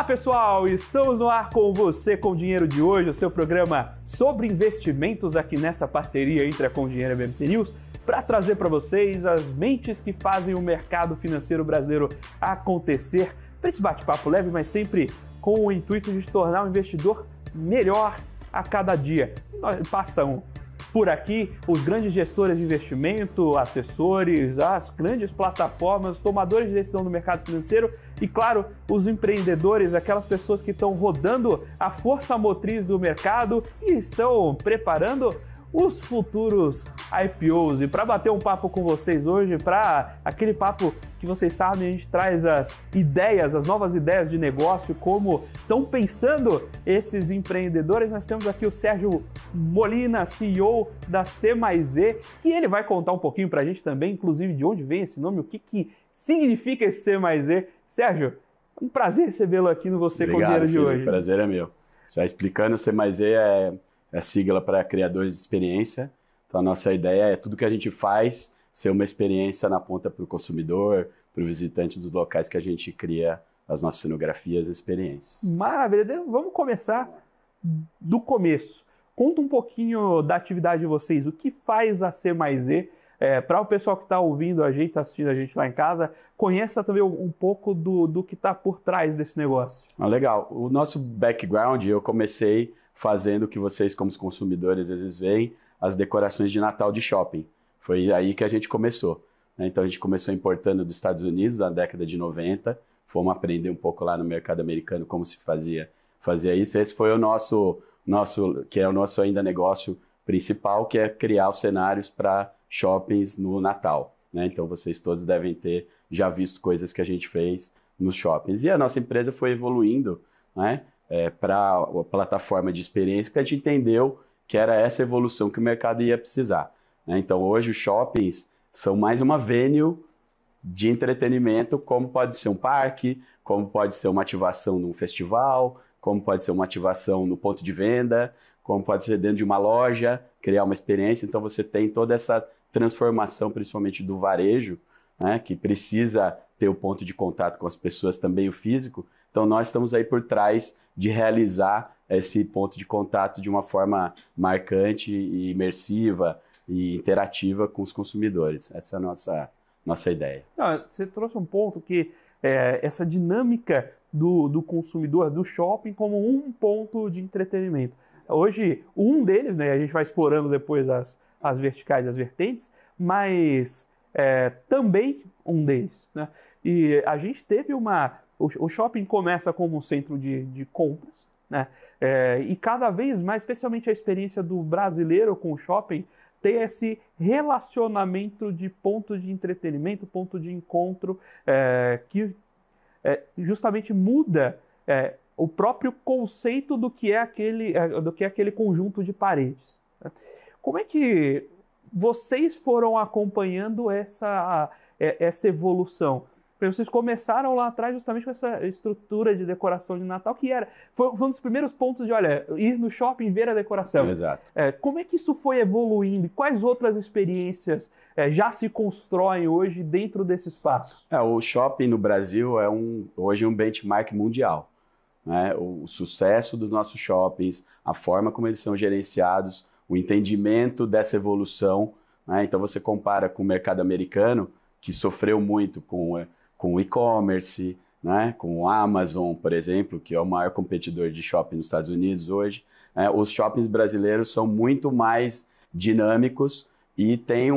Olá pessoal, estamos no ar com você com o Dinheiro de Hoje, o seu programa sobre investimentos aqui nessa parceria entre a Com Dinheiro e a BMC News, para trazer para vocês as mentes que fazem o mercado financeiro brasileiro acontecer, para esse bate-papo leve, mas sempre com o intuito de tornar o investidor melhor a cada dia. Passam por aqui os grandes gestores de investimento, assessores, as grandes plataformas, os tomadores de decisão do mercado financeiro e, claro, os empreendedores, aquelas pessoas que estão rodando a força motriz do mercado e estão preparando os futuros IPOs. E para bater um papo com vocês hoje, para aquele papo que vocês sabem, a gente traz as ideias, as novas ideias de negócio, como estão pensando esses empreendedores. Nós temos aqui o Sérgio Molina, CEO da C+E, e ele vai contar um pouquinho para a gente também, inclusive, de onde vem esse nome, o que significa esse C+E. Sérgio, é um prazer recebê-lo aqui no Você com Dinheiro de Hoje. O prazer é meu. Só explicando, o C+E é sigla para criadores de experiência. Então a nossa ideia é tudo que a gente faz ser uma experiência na ponta para o consumidor, para o visitante dos locais que a gente cria as nossas cenografias e experiências. Maravilha. Vamos começar do começo. Conta um pouquinho da atividade de vocês. O que faz a C+E? Para o pessoal que está ouvindo a gente, está assistindo a gente lá em casa, conheça também um pouco do que está por trás desse negócio. Legal. O nosso background, eu comecei fazendo o que vocês, como consumidores, às vezes veem, as decorações de Natal de shopping. Foi aí que a gente começou. Então a gente começou importando dos Estados Unidos na década de 90, fomos aprender um pouco lá no mercado americano como se fazia isso. Esse foi o nosso que é o nosso ainda negócio principal, que é criar os cenários para shoppings no Natal. Então vocês todos devem ter já visto coisas que a gente fez nos shoppings. E a nossa empresa foi evoluindo, para a plataforma de experiência, que a gente entendeu que era essa evolução que o mercado ia precisar. Então hoje os shoppings são mais uma venue de entretenimento, como pode ser um parque, como pode ser uma ativação num festival, como pode ser uma ativação no ponto de venda, como pode ser dentro de uma loja, criar uma experiência. Então você tem toda essa transformação, principalmente do varejo, que precisa ter o ponto de contato com as pessoas, também o físico. Então nós estamos aí por trás de realizar esse ponto de contato de uma forma marcante e imersiva e interativa com os consumidores. Essa é a nossa ideia. Você trouxe um ponto que essa dinâmica do consumidor, do shopping, como um ponto de entretenimento. Hoje, um deles, a gente vai explorando depois as verticais e as vertentes, mas também um deles. E a gente teve o shopping começa como um centro de compras, e cada vez mais, especialmente a experiência do brasileiro com o shopping, ter esse relacionamento de ponto de entretenimento, ponto de encontro, que justamente muda o próprio conceito do que é aquele conjunto de paredes. Como é que vocês foram acompanhando essa evolução? Vocês começaram lá atrás justamente com essa estrutura de decoração de Natal, que foi um dos primeiros pontos de, ir no shopping ver a decoração. Exato. Como é que isso foi evoluindo? E quais outras experiências já se constroem hoje dentro desse espaço? O shopping no Brasil é hoje um benchmark mundial. O sucesso dos nossos shoppings, a forma como eles são gerenciados, o entendimento dessa evolução. Então você compara com o mercado americano, que sofreu muito com o e-commerce, com o Amazon, por exemplo, que é o maior competidor de shopping nos Estados Unidos hoje. Os shoppings brasileiros são muito mais dinâmicos e tem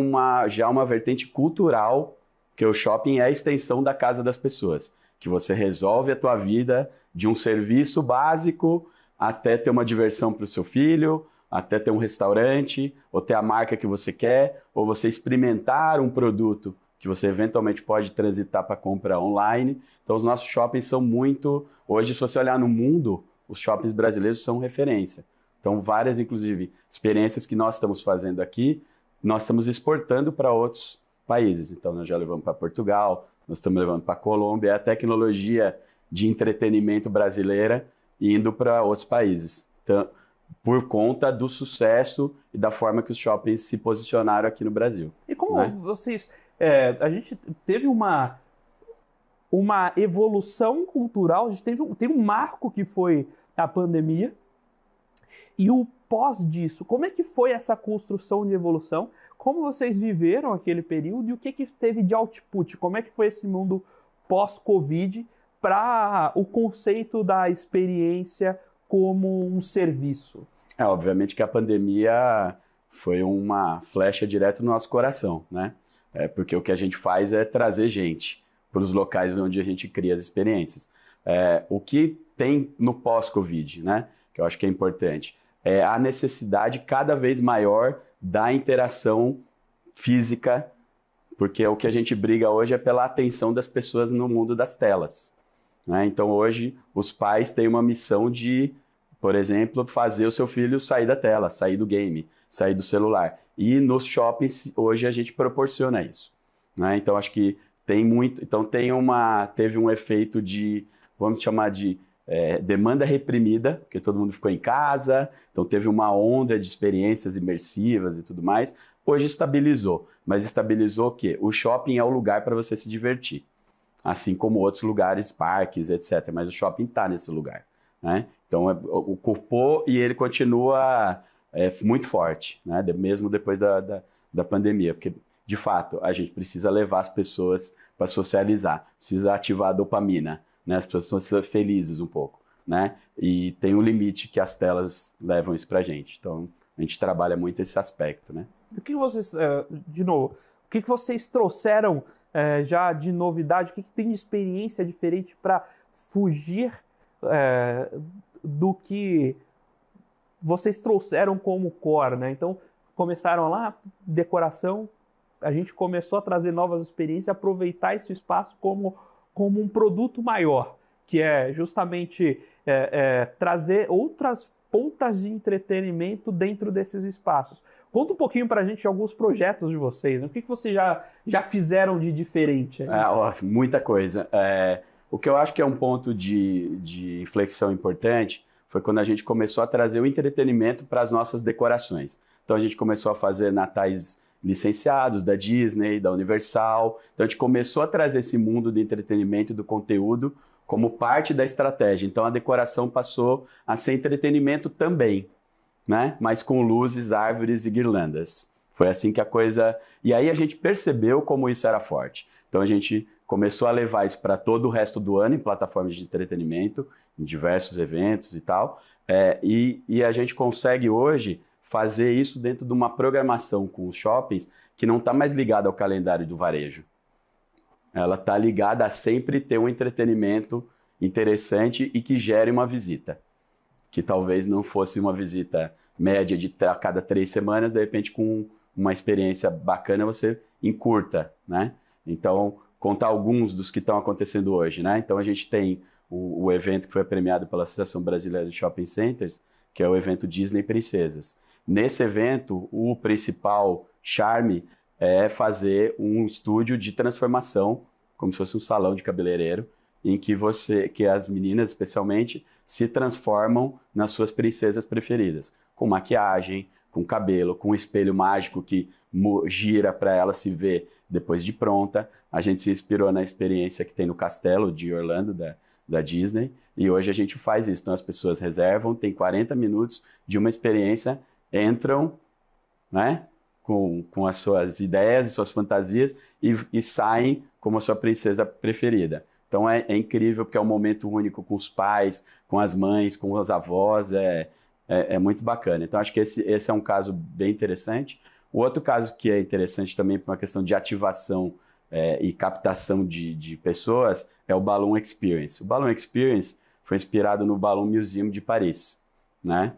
já uma vertente cultural, que o shopping é a extensão da casa das pessoas, que você resolve a tua vida de um serviço básico até ter uma diversão para o seu filho, até ter um restaurante, ou ter a marca que você quer, ou você experimentar um produto que você eventualmente pode transitar para compra online. Então os nossos shoppings são muito... Hoje, se você olhar no mundo, os shoppings brasileiros são referência. Então várias, inclusive, experiências que nós estamos fazendo aqui, nós estamos exportando para outros países. Então nós já levamos para Portugal, nós estamos levando para a Colômbia, a tecnologia de entretenimento brasileira indo para outros países. Então, por conta do sucesso e da forma que os shoppings se posicionaram aqui no Brasil. E como vocês... a gente teve uma evolução cultural, a gente tem um marco que foi a pandemia, e o pós disso, como é que foi essa construção de evolução? Como vocês viveram aquele período e o que teve de output? Como é que foi esse mundo pós-Covid para o conceito da experiência como um serviço? Obviamente que a pandemia foi uma flecha direto no nosso coração, né? Porque o que a gente faz é trazer gente para os locais onde a gente cria as experiências. O que tem no pós-Covid, né? Que eu acho que é importante, é a necessidade cada vez maior da interação física, porque o que a gente briga hoje é pela atenção das pessoas no mundo das telas, né? Então hoje os pais têm uma missão de, por exemplo, fazer o seu filho sair da tela, sair do game, sair do celular. E nos shoppings hoje a gente proporciona isso, né? Então acho que tem muito, então teve um efeito de, vamos chamar de demanda reprimida, porque todo mundo ficou em casa, então teve uma onda de experiências imersivas e tudo mais. Hoje estabilizou, mas estabilizou o quê? O shopping é o lugar para você se divertir, assim como outros lugares, parques, etc. Mas o shopping está nesse lugar, né? Então ocupou e ele continua muito forte, né? Mesmo depois da pandemia, porque de fato a gente precisa levar as pessoas para socializar, precisa ativar a dopamina, né? As pessoas precisam ser felizes um pouco, né? E tem um limite que as telas levam isso para a gente. Então a gente trabalha muito esse aspecto, né? O que vocês, de novo, o que vocês trouxeram já de novidade? O que tem de experiência diferente para fugir do que vocês trouxeram como core, né? Então, começaram lá, decoração, a gente começou a trazer novas experiências, aproveitar esse espaço como um produto maior, que é justamente trazer outras pontas de entretenimento dentro desses espaços. Conta um pouquinho para a gente de alguns projetos de vocês, né? O que vocês já fizeram de diferente? Muita coisa. O que eu acho que é um ponto de inflexão importante foi quando a gente começou a trazer o entretenimento para as nossas decorações. Então a gente começou a fazer natais licenciados da Disney, da Universal. Então a gente começou a trazer esse mundo do entretenimento e do conteúdo como parte da estratégia. Então a decoração passou a ser entretenimento também, né? Mas com luzes, árvores e guirlandas. Foi assim que a coisa... E aí a gente percebeu como isso era forte. Então a gente começou a levar isso para todo o resto do ano em plataformas de entretenimento, em diversos eventos e tal. E a gente consegue hoje fazer isso dentro de uma programação com os shoppings que não está mais ligada ao calendário do varejo. Ela está ligada a sempre ter um entretenimento interessante e que gere uma visita. Que talvez não fosse uma visita média de a cada 3 semanas, de repente com uma experiência bacana você encurta, né? Então, contar alguns dos que estão acontecendo hoje, né? Então a gente tem o evento que foi premiado pela Associação Brasileira de Shopping Centers, que é o evento Disney Princesas. Nesse evento, o principal charme é fazer um estúdio de transformação, como se fosse um salão de cabeleireiro, em que as meninas, especialmente, se transformam nas suas princesas preferidas, com maquiagem, com cabelo, com um espelho mágico que gira para ela se ver depois de pronta. A gente se inspirou na experiência que tem no Castelo de Orlando, da Disney, e hoje a gente faz isso. Então as pessoas reservam, tem 40 minutos de uma experiência, entram, né, com as suas ideias e suas fantasias e saem como a sua princesa preferida. Então é incrível, porque é um momento único com os pais, com as mães, com os avós, é muito bacana. Então acho que esse é um caso bem interessante. O outro caso que é interessante também por uma questão de ativação e captação de pessoas é o Balloon Experience. O Balloon Experience foi inspirado no Balloon Museum de Paris, né?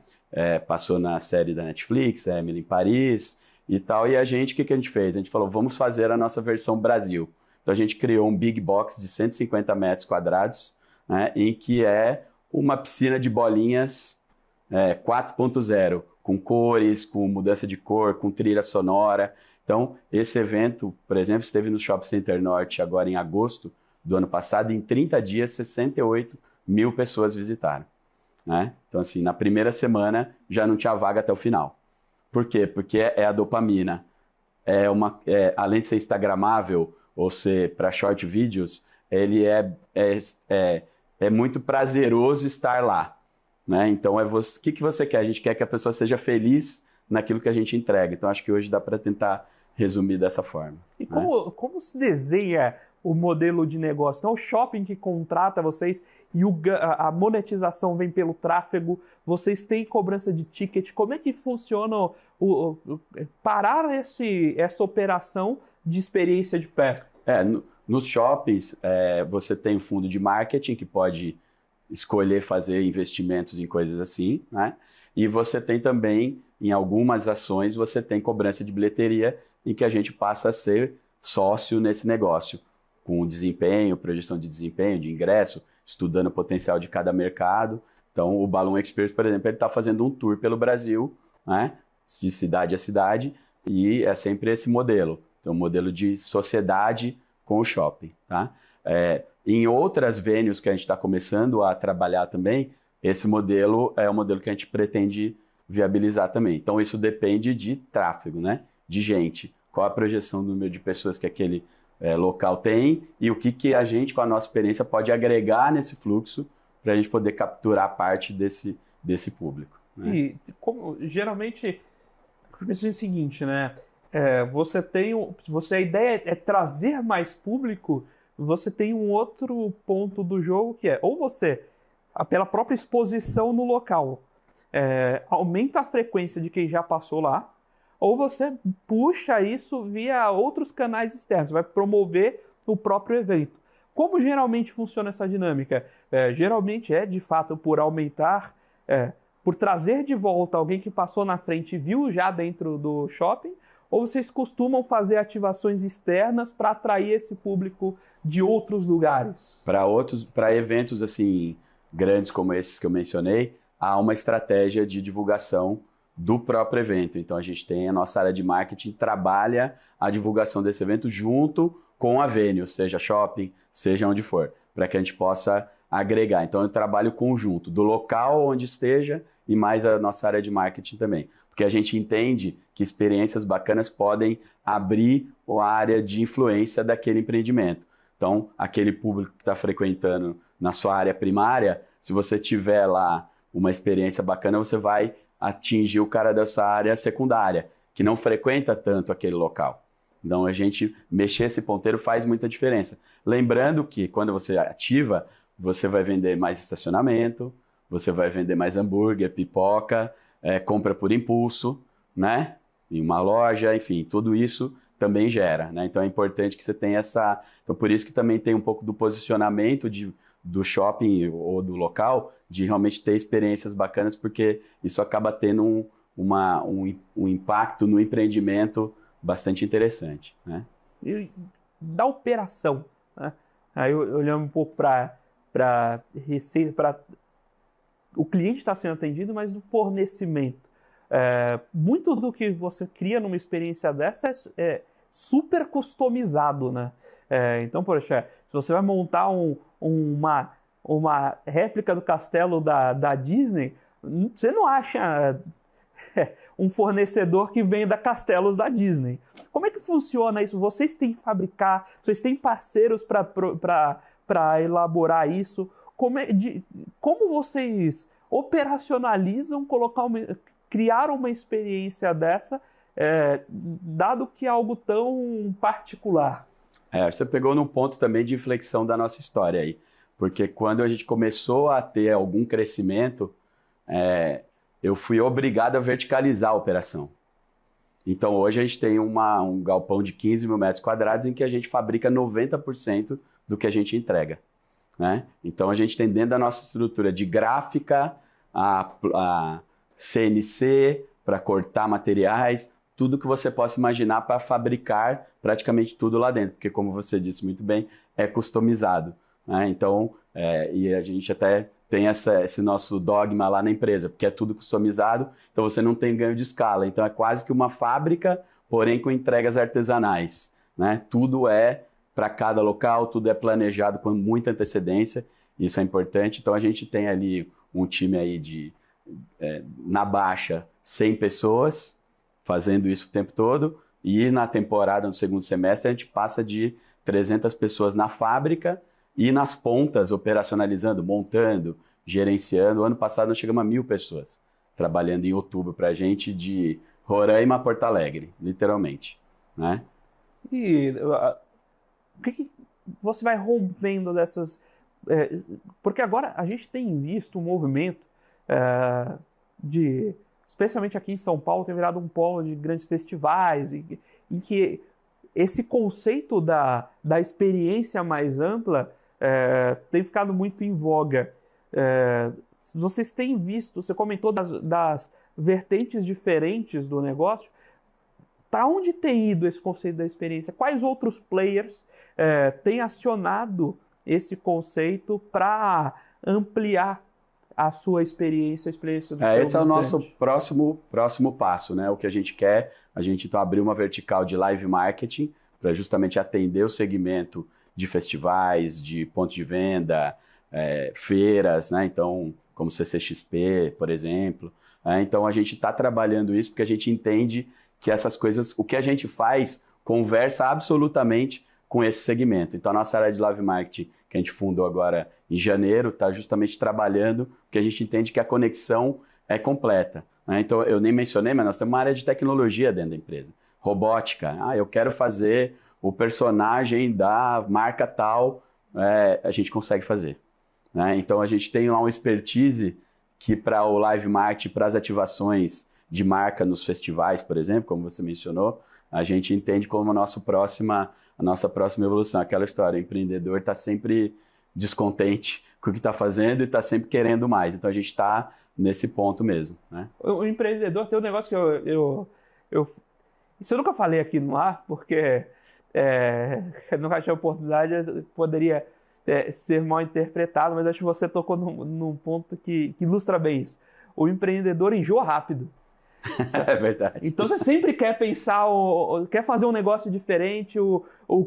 Passou na série da Netflix, Emily em Paris e tal, e o que a gente fez? A gente falou, vamos fazer a nossa versão Brasil. Então a gente criou um big box de 150 metros quadrados, né, em que é uma piscina de bolinhas 4.0, com cores, com mudança de cor, com trilha sonora. Então esse evento, por exemplo, esteve no Shopping Center Norte agora em agosto do ano passado, em 30 dias, 68 mil pessoas visitaram, né? Então assim, na primeira semana já não tinha vaga até o final. Por quê? Porque é a dopamina. Além de ser instagramável, ou ser para short vídeos, ele é muito prazeroso estar lá, né? Então, o que você quer? A gente quer que a pessoa seja feliz naquilo que a gente entrega. Então, acho que hoje dá para tentar resumir dessa forma. E né? como se desenha o modelo de negócio? Então, o shopping que contrata vocês e a monetização vem pelo tráfego, vocês têm cobrança de ticket, como é que funciona parar essa operação de experiência de pé? Nos shoppings, você tem um fundo de marketing que pode escolher fazer investimentos em coisas assim, né? E você tem também, em algumas ações, você tem cobrança de bilheteria em que a gente passa a ser sócio nesse negócio, com desempenho, projeção de desempenho, de ingresso, estudando o potencial de cada mercado. Então, o Balloon Experience, por exemplo, ele está fazendo um tour pelo Brasil, né? De cidade a cidade, e é sempre esse modelo. Então, um modelo de sociedade com o shopping, tá? Em outras venues que a gente está começando a trabalhar também, esse modelo é o modelo que a gente pretende viabilizar também. Então, isso depende de tráfego, né? De gente. Qual a projeção do número de pessoas que aquele local tem e o que a gente, com a nossa experiência, pode agregar nesse fluxo para a gente poder capturar parte desse público. Né? E geralmente, eu penso o seguinte, né? A ideia é trazer mais público, você tem um outro ponto do jogo que ou você, pela própria exposição no local, aumenta a frequência de quem já passou lá, ou você puxa isso via outros canais externos, vai promover o próprio evento. Como geralmente funciona essa dinâmica? Geralmente de fato, por aumentar, por trazer de volta alguém que passou na frente e viu já dentro do shopping, ou vocês costumam fazer ativações externas para atrair esse público de outros lugares? Para eventos assim grandes como esses que eu mencionei, há uma estratégia de divulgação do próprio evento. Então, a gente tem a nossa área de marketing, trabalha a divulgação desse evento junto com a venue, seja shopping, seja onde for, para que a gente possa agregar. Então, é um trabalho conjunto do local onde esteja e mais a nossa área de marketing também. Porque a gente entende que experiências bacanas podem abrir a área de influência daquele empreendimento. Então, aquele público que está frequentando na sua área primária, se você tiver lá uma experiência bacana, você vai atingir o cara dessa área secundária, que não frequenta tanto aquele local. Então, a gente mexer esse ponteiro faz muita diferença. Lembrando que quando você ativa, você vai vender mais estacionamento, você vai vender mais hambúrguer, pipoca, compra por impulso, né? Em uma loja, enfim, tudo isso também gera, né? Então, é importante que você tenha essa... Então, por isso que também tem um pouco do posicionamento do shopping ou do local, de realmente ter experiências bacanas, porque isso acaba tendo um impacto no empreendimento bastante interessante, né? E da operação, né? Aí olhando um pouco para receita, para o cliente está sendo atendido, mas do fornecimento. Muito do que você cria numa experiência dessa é super customizado, né? Então, poxa, se você vai montar uma réplica do castelo da Disney, você não acha um fornecedor que venda castelos da Disney. Como é que funciona isso? Vocês têm que fabricar, vocês têm parceiros para elaborar isso? Como vocês operacionalizam criar uma experiência dessa, dado que é algo tão particular? Você pegou num ponto também de inflexão da nossa história aí. Porque quando a gente começou a ter algum crescimento, eu fui obrigado a verticalizar a operação. Então, hoje a gente tem um galpão de 15 mil metros quadrados em que a gente fabrica 90% do que a gente entrega. Né? Então, a gente tem dentro da nossa estrutura de gráfica, a CNC, para cortar materiais, tudo que você possa imaginar para fabricar praticamente tudo lá dentro. Porque, como você disse muito bem, é customizado. Né? Então, e a gente até tem esse nosso dogma lá na empresa, porque é tudo customizado, então você não tem ganho de escala. Então é quase que uma fábrica, porém com entregas artesanais. Né? Tudo é para cada local, tudo é planejado com muita antecedência, isso é importante. Então a gente tem ali um time aí na baixa, 100 pessoas fazendo isso o tempo todo, e na temporada, no segundo semestre, a gente passa de 300 pessoas na fábrica e nas pontas, operacionalizando, montando, gerenciando. O ano passado nós chegamos a 1.000 pessoas trabalhando em outubro para a gente, de Roraima a Porto Alegre, literalmente, né? E o que você vai rompendo dessas... porque agora a gente tem visto um movimento especialmente aqui em São Paulo, tem virado um polo de grandes festivais, em que esse conceito da experiência mais ampla tem ficado muito em voga. Vocês têm visto, você comentou das vertentes diferentes do negócio, para onde tem ido esse conceito da experiência? Quais outros players têm acionado esse conceito para ampliar a sua experiência, a experiência do seu Esse é o nosso visitante? próximo passo, né? O que a gente quer, a gente então abriu uma vertical de live marketing para justamente atender o segmento de festivais, de pontos de venda, feiras, né? Então, como CCXP, por exemplo. Então, a gente está trabalhando isso porque a gente entende que essas coisas, o que a gente faz, conversa absolutamente com esse segmento. Então, a nossa área de live marketing, que a gente fundou agora em janeiro, está justamente trabalhando, porque a gente entende que a conexão é completa, né? Então, eu nem mencionei, mas nós temos uma área de tecnologia dentro da empresa. Robótica. Eu quero fazer o personagem da marca tal, a gente consegue fazer, né? Então, a gente tem lá uma expertise que para o live marketing, para as ativações de marca nos festivais, por exemplo, como você mencionou, a gente entende como a nossa próxima evolução. Aquela história, o empreendedor está sempre descontente com o que está fazendo e está sempre querendo mais. Então, a gente está nesse ponto mesmo, né? O empreendedor tem um negócio que isso eu nunca falei aqui no ar, porque nunca tive oportunidade, poderia ser mal interpretado, mas acho que você tocou num ponto que ilustra bem isso. O empreendedor enjoa rápido. É verdade. Então você sempre quer pensar, quer fazer um negócio diferente,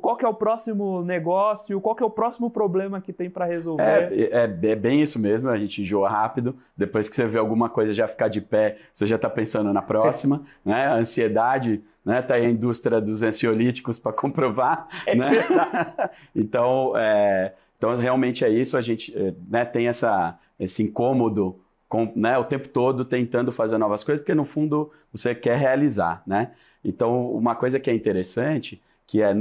qual que é o próximo negócio, qual que é o próximo problema que tem para resolver. É bem isso mesmo, a gente enjoa rápido, depois que você vê alguma coisa já ficar de pé, você já está pensando na próxima, né? A ansiedade, né? Tá aí a indústria dos ansiolíticos para comprovar, né? Então, realmente é isso, a gente tem esse incômodo, né, o tempo todo tentando fazer novas coisas, porque no fundo você quer realizar, né? Então, uma coisa que é interessante, que a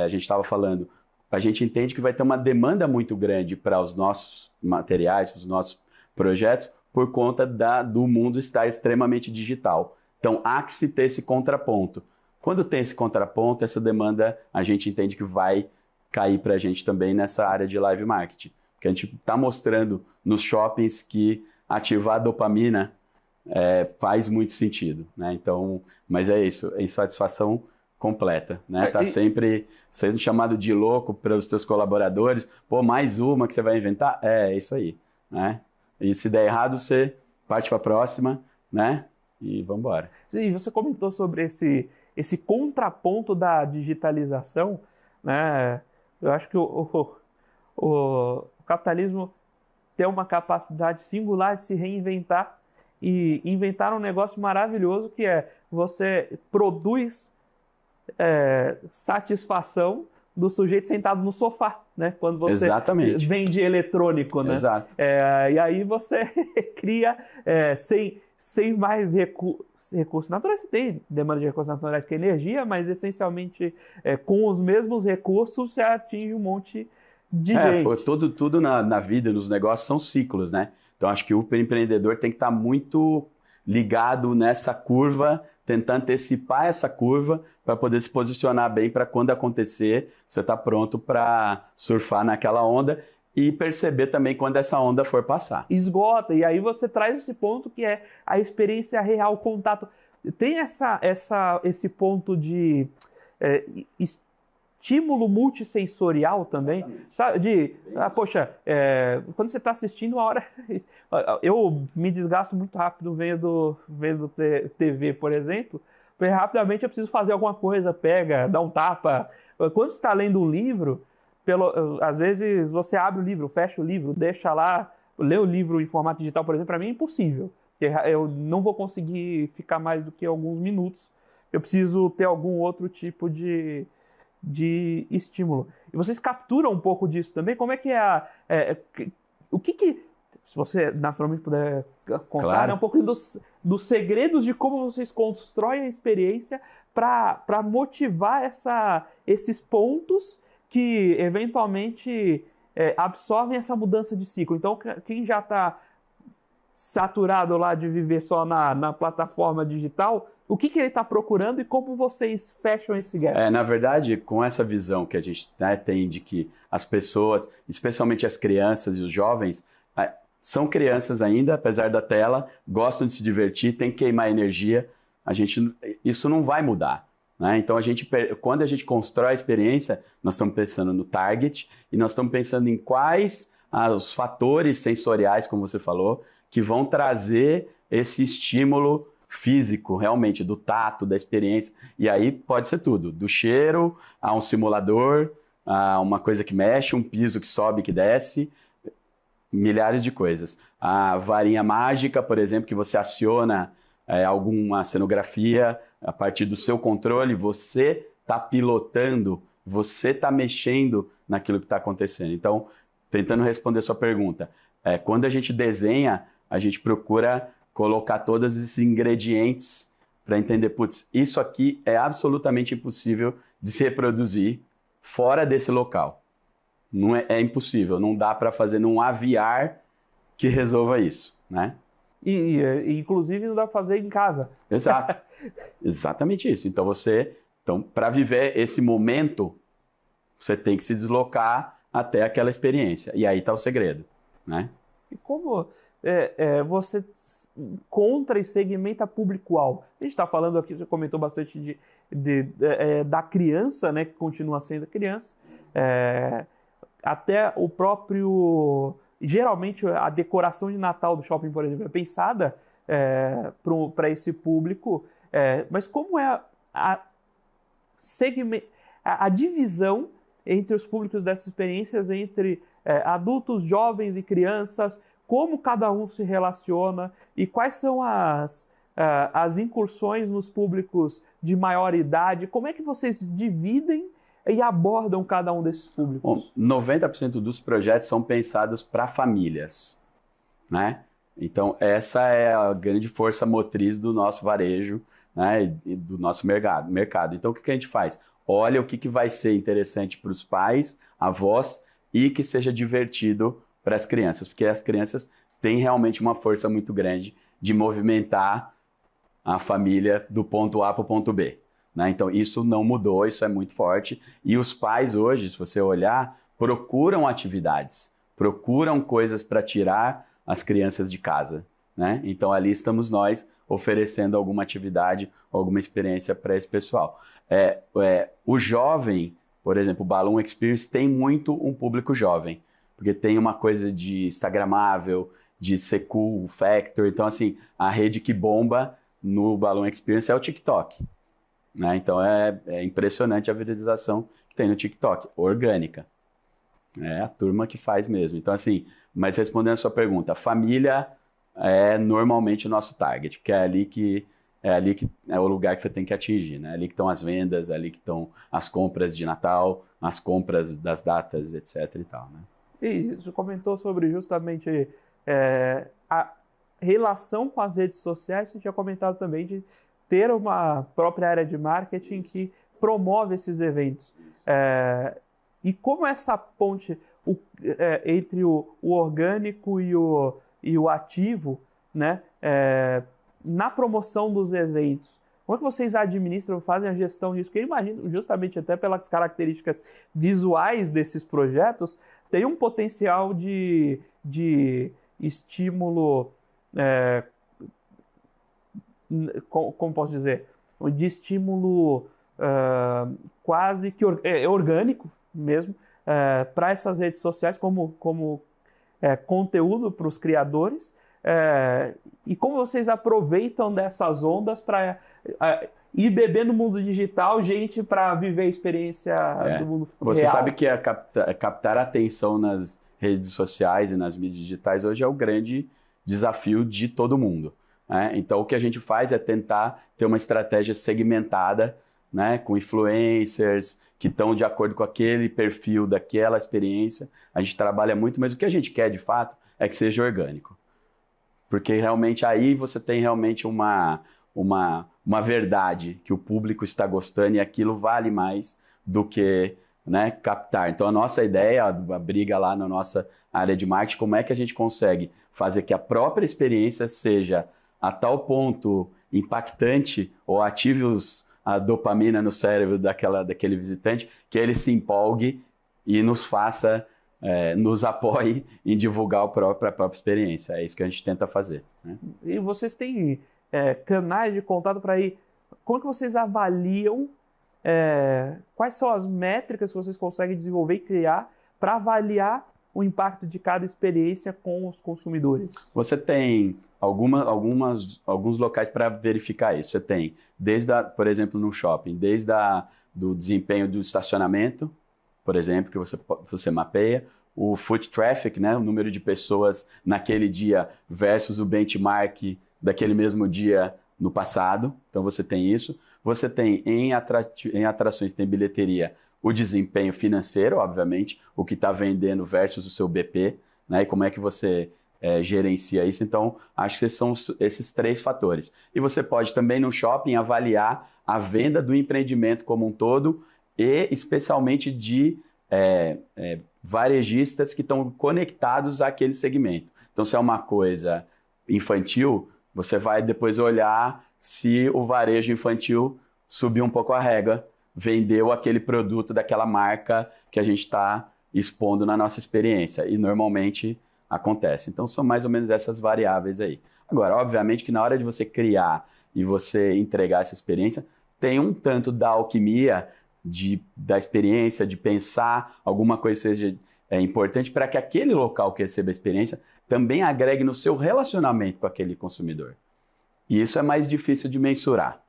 gente estava falando, a gente entende que vai ter uma demanda muito grande para os nossos materiais, para os nossos projetos, por conta do mundo estar extremamente digital. Então, há que se ter esse contraponto. Quando tem esse contraponto, essa demanda a gente entende que vai cair para a gente também nessa área de live marketing. Porque a gente está mostrando nos shoppings que ativar a dopamina faz muito sentido, né? Então, mas é isso, é insatisfação completa, né? Tá sempre sendo chamado de louco pelos teus colaboradores, mais uma que você vai inventar? É isso aí, né? E se der errado, você parte para a próxima, né? E vamos embora. Sim, você comentou sobre esse contraponto da digitalização, né? Eu acho que o capitalismo tem uma capacidade singular de se reinventar e inventar um negócio maravilhoso que você produz satisfação do sujeito sentado no sofá, né? Quando você Exatamente. vende eletrônico, né? Exato. E aí você cria sem mais recursos naturais. Você tem demanda de recursos naturais que é energia, mas essencialmente com os mesmos recursos você atinge um monte de gente. Tudo na vida, nos negócios, são ciclos, né? Então, acho que o empreendedor tem que estar muito ligado nessa curva, tentar antecipar essa curva para poder se posicionar bem para quando acontecer, você está pronto para surfar naquela onda e perceber também quando essa onda for passar. Esgota, e aí você traz esse ponto que é a experiência real, o contato. Tem esse ponto de estímulo multissensorial também, sabe? Quando você está assistindo uma hora... Eu me desgasto muito rápido vendo TV, por exemplo, porque rapidamente eu preciso fazer alguma coisa, dá um tapa. Quando você está lendo um livro, às vezes você abre o livro, fecha o livro, deixa lá, ler o livro em formato digital, por exemplo, para mim é impossível. Eu não vou conseguir ficar mais do que alguns minutos. Eu preciso ter algum outro tipo de de estímulo. E vocês capturam um pouco disso também? Como é que o que se você naturalmente puder contar, Claro. né, um pouco dos segredos de como vocês constroem a experiência para motivar esses pontos que eventualmente absorvem essa mudança de ciclo. Então, quem já está saturado lá de viver só na plataforma digital, o que ele está procurando e como vocês fecham esse gap? Na verdade, com essa visão que a gente, né, tem de que as pessoas, especialmente as crianças e os jovens, são crianças ainda, apesar da tela, gostam de se divertir, tem que queimar energia, isso não vai mudar. Né? Então, quando a gente constrói a experiência, nós estamos pensando no target e nós estamos pensando em quais os fatores sensoriais, como você falou, que vão trazer esse estímulo físico, realmente, do tato, da experiência. E aí pode ser tudo, do cheiro a um simulador, a uma coisa que mexe, um piso que sobe, que desce, milhares de coisas. A varinha mágica, por exemplo, que você aciona alguma cenografia a partir do seu controle, você está pilotando, você está mexendo naquilo que está acontecendo. Então, tentando responder sua pergunta, quando a gente desenha, a gente procura colocar todos esses ingredientes para entender, putz, isso aqui é absolutamente impossível de se reproduzir fora desse local. Não é impossível, não dá para fazer num VR que resolva isso, né? E inclusive não dá para fazer em casa. Exato, exatamente isso. Então, para viver esse momento, você tem que se deslocar até aquela experiência. E aí está o segredo, né? E como você encontra e segmenta público-alvo? A gente está falando aqui, você comentou bastante da criança, né, que continua sendo criança, até o próprio... Geralmente, a decoração de Natal do shopping, por exemplo, é pensada para esse público, mas como é a divisão entre os públicos dessas experiências, entre adultos, jovens e crianças, como cada um se relaciona e quais são as incursões nos públicos de maior idade, como é que vocês dividem e abordam cada um desses públicos? Bom, 90% dos projetos são pensados para famílias, né? Então, essa é a grande força motriz do nosso varejo, né, e do nosso mercado. Então, o que a gente faz? Olha o que vai ser interessante para os pais, avós, e que seja divertido para as crianças, porque as crianças têm realmente uma força muito grande de movimentar a família do ponto A para o ponto B. Né? Então, isso não mudou, isso é muito forte. E os pais hoje, se você olhar, procuram atividades, procuram coisas para tirar as crianças de casa. Né? Então, ali estamos nós oferecendo alguma atividade, alguma experiência para esse pessoal. O jovem, por exemplo, o Balloon Experience tem muito um público jovem, porque tem uma coisa de instagramável, de ser cool factor. Então, assim, a rede que bomba no Balloon Experience é o TikTok. Né? Então é impressionante a viralização que tem no TikTok, orgânica. É a turma que faz mesmo. Então, assim, mas respondendo a sua pergunta, a família é normalmente o nosso target, porque é ali que é o lugar que você tem que atingir, né? É ali que estão as vendas, é ali que estão as compras de Natal, as compras das datas, etc. e tal, né? E você comentou sobre justamente a relação com as redes sociais, você tinha comentado também de ter uma própria área de marketing que promove esses eventos. E como essa ponte entre o orgânico e o ativo, né, na promoção dos eventos, como é que vocês administram, fazem a gestão disso? Porque eu imagino, justamente até pelas características visuais desses projetos, tem um potencial de estímulo... como posso dizer, de estímulo quase que orgânico mesmo, para essas redes sociais como conteúdo para os criadores, e como vocês aproveitam dessas ondas para ir beber no mundo digital, gente para viver a experiência do mundo real. Você sabe que captar a atenção nas redes sociais e nas mídias digitais hoje é o grande desafio de todo mundo. Então, o que a gente faz é tentar ter uma estratégia segmentada, né, com influencers que estão de acordo com aquele perfil daquela experiência. A gente trabalha muito, mas o que a gente quer de fato é que seja orgânico. Porque realmente aí você tem realmente uma verdade que o público está gostando e aquilo vale mais do que, né, captar. Então a nossa ideia, a briga lá na nossa área de marketing, como é que a gente consegue fazer que a própria experiência seja a tal ponto impactante ou ative a dopamina no cérebro daquele visitante, que ele se empolgue e nos faça, nos apoie em divulgar a própria experiência. É isso que a gente tenta fazer, né? E vocês têm canais de contato para ir. Como que vocês avaliam? Quais são as métricas que vocês conseguem desenvolver e criar para avaliar o impacto de cada experiência com os consumidores? Você tem alguns locais para verificar isso. Você tem, por exemplo, no shopping, do desempenho do estacionamento, por exemplo, que você mapeia, o foot traffic, né, o número de pessoas naquele dia versus o benchmark daquele mesmo dia no passado. Então você tem isso. Você tem em atrações, tem bilheteria, o desempenho financeiro, obviamente, o que está vendendo versus o seu BP, né, e como é que você gerencia isso. Então, acho que são esses 3 fatores. E você pode também no shopping avaliar a venda do empreendimento como um todo e especialmente de varejistas que estão conectados àquele segmento. Então, se é uma coisa infantil, você vai depois olhar se o varejo infantil subiu um pouco a régua, vendeu aquele produto daquela marca que a gente está expondo na nossa experiência. E normalmente acontece. Então, são mais ou menos essas variáveis aí. Agora, obviamente que na hora de você criar e você entregar essa experiência, tem um tanto da alquimia da experiência, de pensar alguma coisa que seja importante para que aquele local que receba a experiência também agregue no seu relacionamento com aquele consumidor. E isso é mais difícil de mensurar,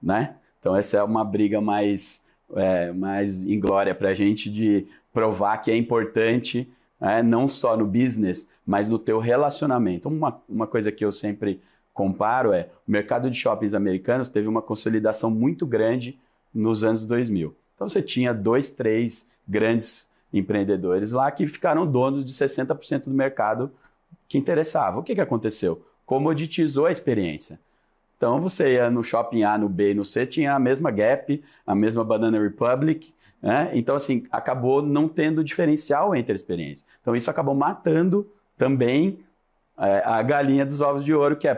né? Então essa é uma briga mais inglória para a gente de provar que é importante, não só no business, mas no teu relacionamento. Uma coisa que eu sempre comparo o mercado de shoppings americanos teve uma consolidação muito grande nos anos 2000. Então você tinha 2, 3 grandes empreendedores lá que ficaram donos de 60% do mercado que interessava. O que aconteceu? Comoditizou a experiência. Então você ia no shopping A, no B e no C, tinha a mesma Gap, a mesma Banana Republic, né? Então assim, acabou não tendo diferencial entre a experiência. Então isso acabou matando também a galinha dos ovos de ouro, que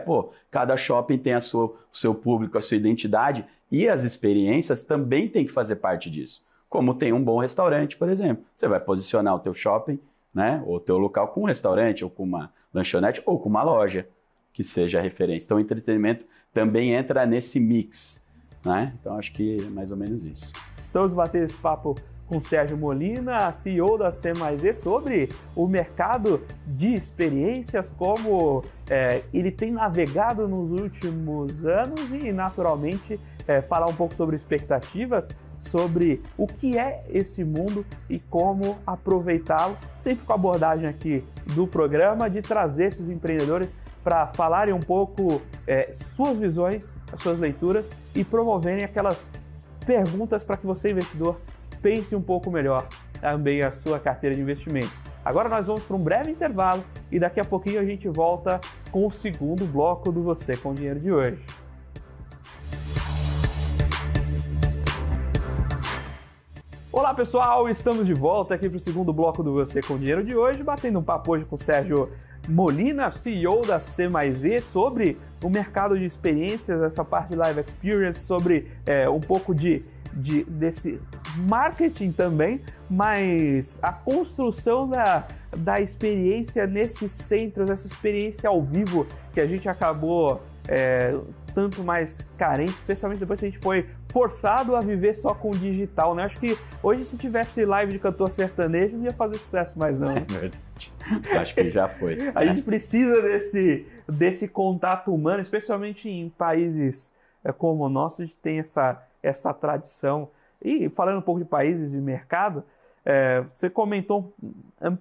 cada shopping tem o seu público, a sua identidade, e as experiências também têm que fazer parte disso. Como tem um bom restaurante, por exemplo. Você vai posicionar o teu shopping, né, ou o teu local com um restaurante, ou com uma lanchonete, ou com uma loja que seja a referência. Então o entretenimento também entra nesse mix, né? Então acho que é mais ou menos isso. Estamos batendo esse papo com o Sérgio Molina, CEO da C+E, sobre o mercado de experiências, como ele tem navegado nos últimos anos e, naturalmente, falar um pouco sobre expectativas, sobre o que é esse mundo e como aproveitá-lo, sempre com a abordagem aqui do programa de trazer esses empreendedores para falarem um pouco suas visões, as suas leituras e promoverem aquelas perguntas para que você, investidor, pense um pouco melhor também a sua carteira de investimentos. Agora nós vamos para um breve intervalo e daqui a pouquinho a gente volta com o segundo bloco do Você com Dinheiro de hoje. Olá pessoal, estamos de volta aqui para o segundo bloco do Você com Dinheiro de hoje, batendo um papo hoje com o Sérgio Molina, CEO da C+E, sobre o mercado de experiências, essa parte de live experience, sobre um pouco desse marketing também, mas a construção da experiência nesses centros, essa experiência ao vivo que a gente acabou tanto mais carente, especialmente depois que a gente foi forçado a viver só com o digital, né? Acho que hoje, se tivesse live de cantor sertanejo, não ia fazer sucesso mais não. Acho que já foi. A gente precisa desse contato humano, especialmente em países como o nosso, a gente tem essa tradição. E falando um pouco de países e mercado, você comentou,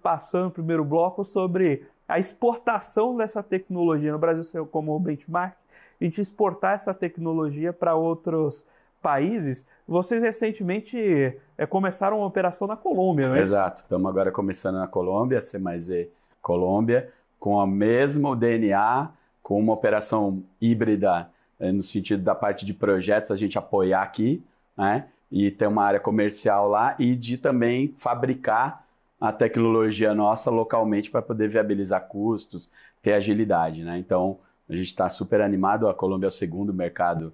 passando no primeiro bloco, sobre a exportação dessa tecnologia. No Brasil, como benchmark, a gente exportar essa tecnologia para outros países. vocês recentemente começaram uma operação na Colômbia, não é isso? Exato. Estamos agora começando na Colômbia, C+E Colômbia, com o mesmo DNA, com uma operação híbrida, no sentido da parte de projetos, a gente apoiar aqui, né? E ter uma área comercial lá e de também fabricar a tecnologia nossa localmente para poder viabilizar custos, ter agilidade, né? Então, a gente está super animado. A Colômbia é o segundo mercado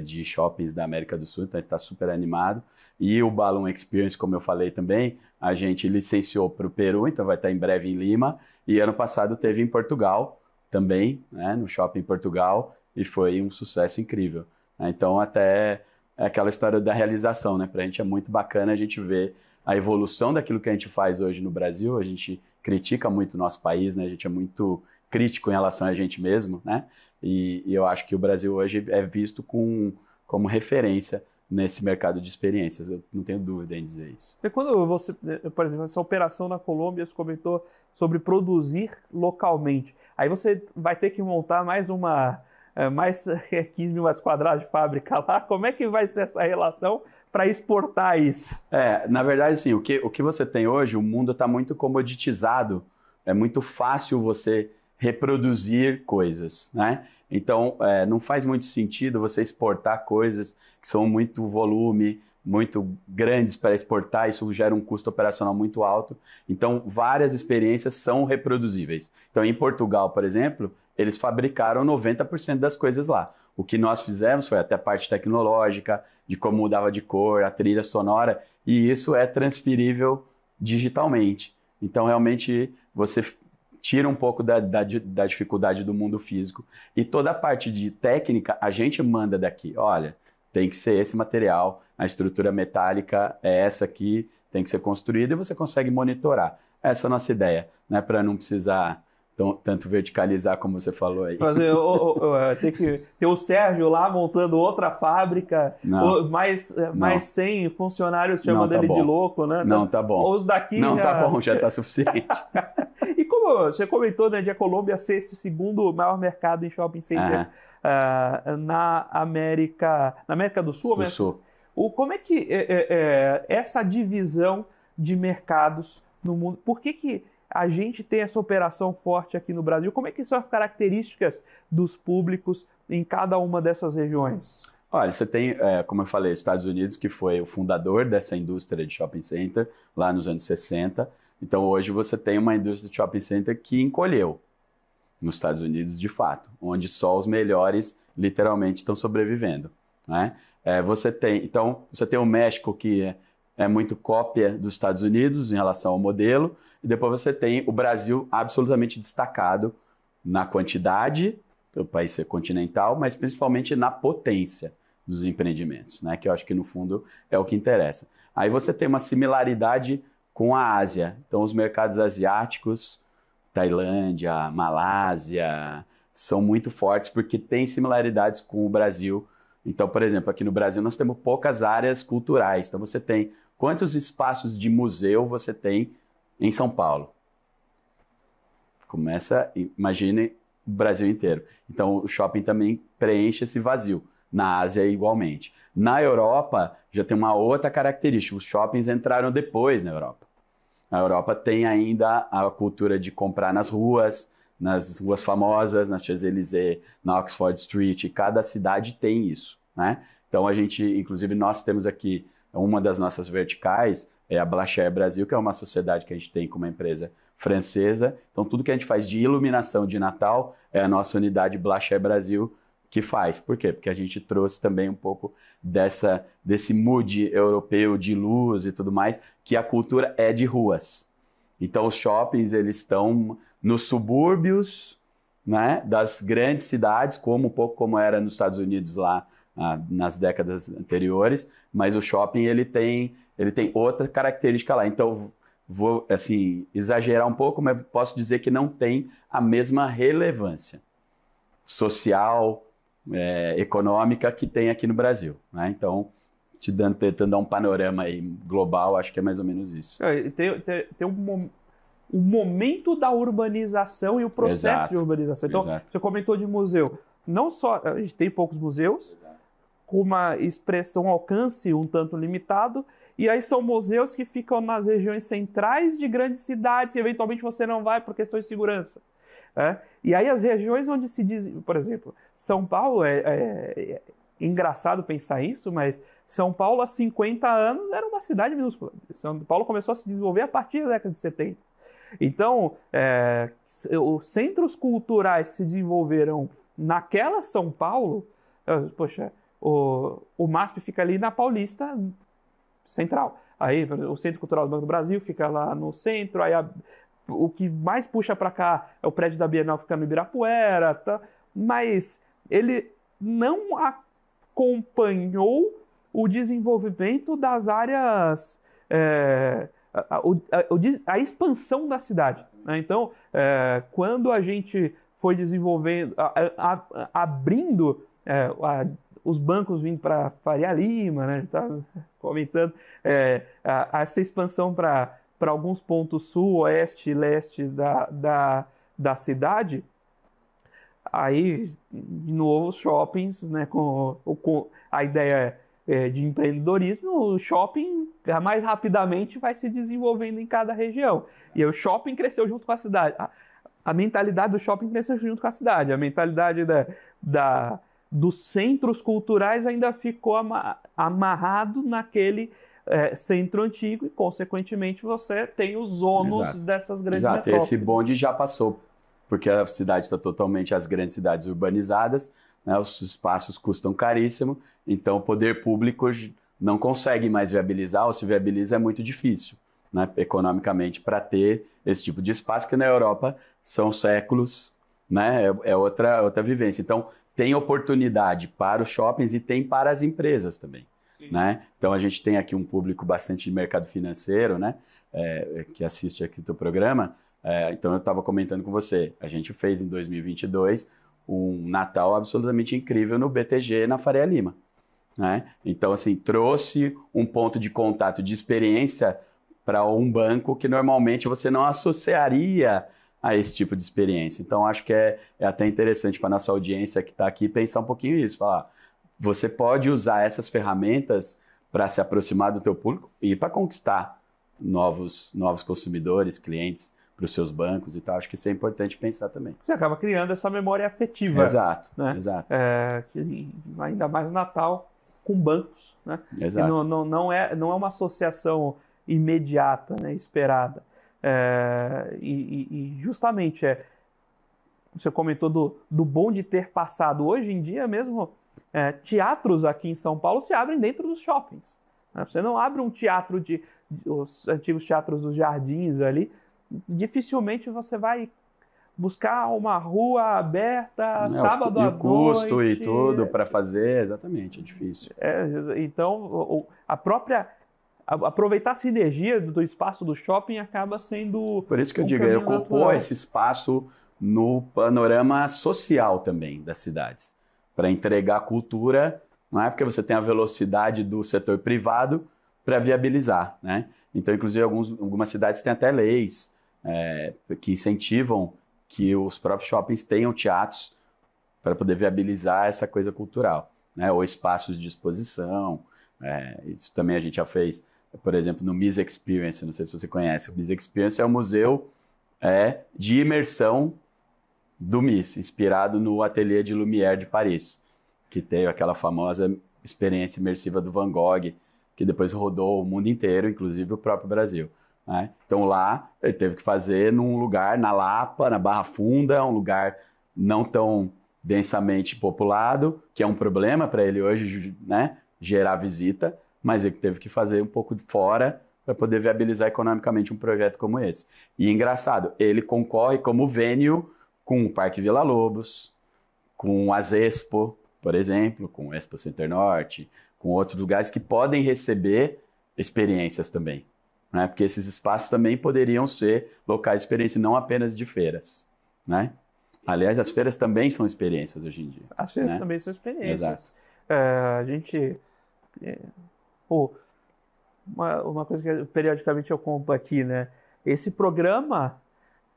de shoppings da América do Sul, então a gente está super animado. E o Balloon Experience, como eu falei também, a gente licenciou para o Peru, então vai estar em breve em Lima. E ano passado teve em Portugal também, né? No shopping em Portugal, e foi um sucesso incrível, né? Então, até é aquela história da realização, né? Para a gente é muito bacana a gente ver a evolução daquilo que a gente faz hoje no Brasil. A gente critica muito o nosso país, né? A gente é muito crítico em relação a gente mesmo, né? E eu acho que o Brasil hoje é visto como referência nesse mercado de experiências. Eu não tenho dúvida em dizer isso. E quando você, por exemplo, essa operação na Colômbia, você comentou sobre produzir localmente. Aí você vai ter que montar mais 15 mil metros quadrados de fábrica lá. Como é que vai ser essa relação para exportar isso? Na verdade, assim, o que você tem hoje, o mundo está muito comoditizado. É muito fácil você reproduzir coisas, né? Então, não faz muito sentido você exportar coisas que são muito volume, muito grandes para exportar, isso gera um custo operacional muito alto. Então, várias experiências são reproduzíveis. Então, em Portugal, por exemplo, eles fabricaram 90% das coisas lá. O que nós fizemos foi até a parte tecnológica, de como mudava de cor, a trilha sonora, e isso é transferível digitalmente. Então, realmente, você tira um pouco da dificuldade do mundo físico. E toda a parte de técnica, a gente manda daqui. Olha, tem que ser esse material, a estrutura metálica é essa aqui, tem que ser construída e você consegue monitorar. Essa é a nossa ideia, né? Para não precisar tanto verticalizar como você falou aí. Tem que ter o Sérgio lá montando outra fábrica, mais 100 funcionários chamando ele de louco, né? Não, tá bom. Os daqui não, tá bom, já tá suficiente. E como você comentou, né, de a Colômbia ser esse segundo maior mercado em shopping center na América do Sul, do Sul. Como é que essa divisão de mercados no mundo, por que a gente tem essa operação forte aqui no Brasil? Como é que são as características dos públicos em cada uma dessas regiões? Olha, você tem, como eu falei, os Estados Unidos, que foi o fundador dessa indústria de shopping center lá nos anos 60. Então, hoje você tem uma indústria de shopping center que encolheu nos Estados Unidos, de fato, onde só os melhores, literalmente, estão sobrevivendo, né? Você tem o México, que é muito cópia dos Estados Unidos em relação ao modelo, e depois você tem o Brasil absolutamente destacado na quantidade, o país ser continental, mas principalmente na potência dos empreendimentos, né? Que eu acho que no fundo é o que interessa. Aí você tem uma similaridade com a Ásia. Então os mercados asiáticos, Tailândia, Malásia, são muito fortes porque têm similaridades com o Brasil. Então, por exemplo, aqui no Brasil nós temos poucas áreas culturais. Então você tem quantos espaços de museu você tem em São Paulo? Imagine o Brasil inteiro. Então o shopping também preenche esse vazio. Na Ásia igualmente. Na Europa já tem uma outra característica. Os shoppings entraram depois na Europa. Na Europa tem ainda a cultura de comprar nas ruas famosas, na Champs-Élysées, na Oxford Street. Cada cidade tem isso, né? Então inclusive nós temos aqui uma das nossas verticais, é a Blacher Brasil, que é uma sociedade que a gente tem com uma empresa francesa. Então tudo que a gente faz de iluminação de Natal é a nossa unidade Blacher Brasil que faz. Por quê? Porque a gente trouxe também um pouco desse mood europeu de luz e tudo mais, que a cultura é de ruas. Então os shoppings, eles estão nos subúrbios, né, das grandes cidades, um pouco como era nos Estados Unidos lá nas décadas anteriores, mas o shopping ele tem outra característica lá. Então vou exagerar um pouco, mas posso dizer que não tem a mesma relevância social, econômica que tem aqui no Brasil, né? Então, tentando dar um panorama aí global, acho que é mais ou menos isso. Tem o momento da urbanização e o processo de urbanização. Então, você comentou de museu. Não só, a gente tem poucos museus, com uma expressão, um alcance um tanto limitado, e aí são museus que ficam nas regiões centrais de grandes cidades, e eventualmente você não vai por questões de segurança. E aí as regiões onde se diz, por exemplo, São Paulo, é engraçado pensar isso, mas São Paulo há 50 anos era uma cidade minúscula. São Paulo começou a se desenvolver a partir da década de 70. Então, os centros culturais se desenvolveram naquela São Paulo. Poxa, o MASP fica ali na Paulista Central. Aí o Centro Cultural do Banco do Brasil fica lá no centro. Aí o que mais puxa para cá é o prédio da Bienal que fica no Ibirapuera. Tá? Mas ele não acompanhou o desenvolvimento das áreas, a expansão da cidade. Né? Então, quando a gente foi desenvolvendo, abrindo os bancos vindo para Faria Lima, né? Tá comentando essa expansão para alguns pontos sul, oeste e leste da cidade. Aí, de novo, os shoppings, né, com a ideia de empreendedorismo, o shopping mais rapidamente vai se desenvolvendo em cada região. E aí, o shopping cresceu junto com a cidade. A mentalidade do shopping cresceu junto com a cidade. A mentalidade dos centros culturais ainda ficou amarrado naquele centro antigo e, consequentemente, você tem os ônus dessas grandes metrópoles. Esse bonde já passou, porque a cidade está totalmente, as grandes cidades urbanizadas, né, os espaços custam caríssimo, então o poder público não consegue mais viabilizar, ou se viabiliza é muito difícil, né, economicamente, para ter esse tipo de espaço, que na Europa são séculos, né, é outra vivência. Então, tem oportunidade para os shoppings e tem para as empresas também. Né? Então, a gente tem aqui um público bastante de mercado financeiro, né, que assiste aqui o teu programa. Então, eu estava comentando com você, a gente fez em 2022 um Natal absolutamente incrível no BTG, na Faria Lima. Né? Então, assim, trouxe um ponto de contato, de experiência para um banco que normalmente você não associaria a esse tipo de experiência. Então, acho que é até interessante para a nossa audiência que está aqui pensar um pouquinho isso, falar, você pode usar essas ferramentas para se aproximar do teu público e para conquistar novos consumidores, clientes para os seus bancos e tal. Acho que isso é importante pensar também. Você acaba criando essa memória afetiva. Exato, né? Exato. Ainda mais no Natal com bancos. Né? Exato. Não é uma associação imediata, né, esperada. E justamente você comentou do bom de ter passado. Hoje em dia mesmo, teatros aqui em São Paulo se abrem dentro dos shoppings. Né? Você não abre um teatro os antigos teatros dos Jardins ali, dificilmente você vai buscar uma rua aberta sábado à noite. O custo e tudo para fazer, exatamente, é difícil. Então, aproveitar a sinergia do espaço do shopping acaba sendo... Por isso que eu digo, ele ocupou esse espaço no panorama social também das cidades, para entregar cultura, não é porque você tem a velocidade do setor privado para viabilizar, né? Então, inclusive, algumas cidades têm até leis que incentivam que os próprios shoppings tenham teatros para poder viabilizar essa coisa cultural, né? Ou espaços de exposição. Isso também a gente já fez, por exemplo, no Mise Experience, não sei se você conhece. O Mise Experience é um museu de imersão do Mise, inspirado no Atelier de Lumière de Paris, que teve aquela famosa experiência imersiva do Van Gogh, que depois rodou o mundo inteiro, inclusive o próprio Brasil. Né? Então lá ele teve que fazer num lugar, na Lapa, na Barra Funda, um lugar não tão densamente populado, que é um problema para ele hoje, né, gerar visita, mas ele teve que fazer um pouco de fora para poder viabilizar economicamente um projeto como esse. E engraçado, ele concorre como venue com o Parque Vila Lobos, com a Expo, por exemplo, com o Expo Center Norte, com outros lugares que podem receber experiências também. Né? Porque esses espaços também poderiam ser locais de experiência, não apenas de feiras. Né? Aliás, as feiras também são experiências hoje em dia. As feiras também são experiências. Exato. A gente... uma coisa que periodicamente eu conto aqui, né? Esse programa,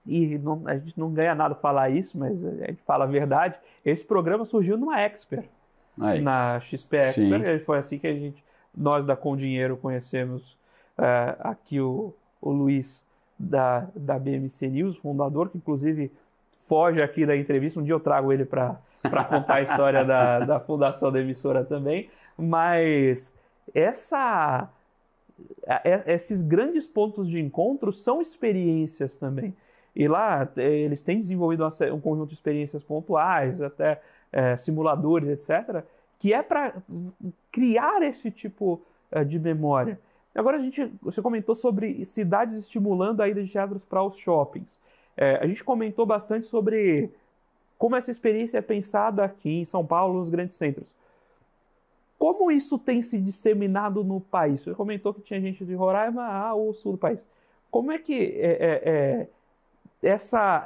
a gente não ganha nada falar isso, mas a gente fala a verdade, esse programa surgiu numa Exper. na XP Expert. Sim. Foi assim que nós da Com Dinheiro conhecemos aqui o Luiz da BMC News, fundador, que inclusive foge aqui da entrevista. Um dia eu trago ele para contar a história da fundação da emissora também. Mas esses grandes pontos de encontro são experiências também. E lá eles têm desenvolvido um conjunto de experiências pontuais, até simuladores, etc., que é para criar esse tipo de memória. Agora, você comentou sobre cidades estimulando a ida de teatros para os shoppings. A gente comentou bastante sobre como essa experiência é pensada aqui em São Paulo, nos grandes centros. Como isso tem se disseminado no país? Você comentou que tinha gente de Roraima ao sul do país. Como é que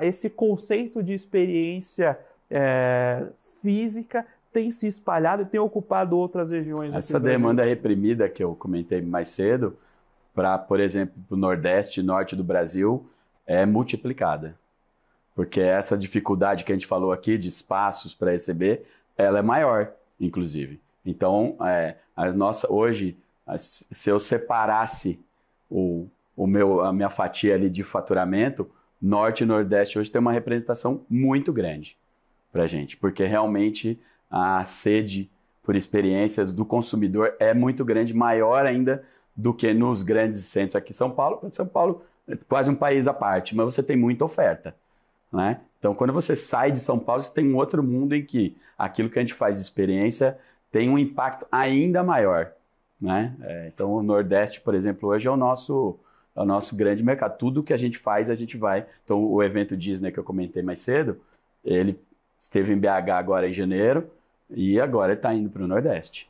esse conceito de experiência física tem se espalhado e tem ocupado outras regiões? Essa demanda reprimida que eu comentei mais cedo, para, por exemplo, o Nordeste e Norte do Brasil, é multiplicada. Porque essa dificuldade que a gente falou aqui de espaços para receber, ela é maior, inclusive. Então, hoje, se eu separasse a minha fatia ali de faturamento, Norte e Nordeste hoje tem uma representação muito grande para a gente, porque realmente a sede por experiências do consumidor é muito grande, maior ainda do que nos grandes centros aqui em São Paulo. São Paulo é quase um país à parte, mas você tem muita oferta, né? Então, quando você sai de São Paulo, você tem um outro mundo em que aquilo que a gente faz de experiência tem um impacto ainda maior, né? Então, o Nordeste, por exemplo, hoje é o nosso grande mercado. Tudo que a gente faz, a gente vai. Então, o evento Disney que eu comentei mais cedo, ele esteve em BH agora em janeiro e agora ele está indo para o Nordeste.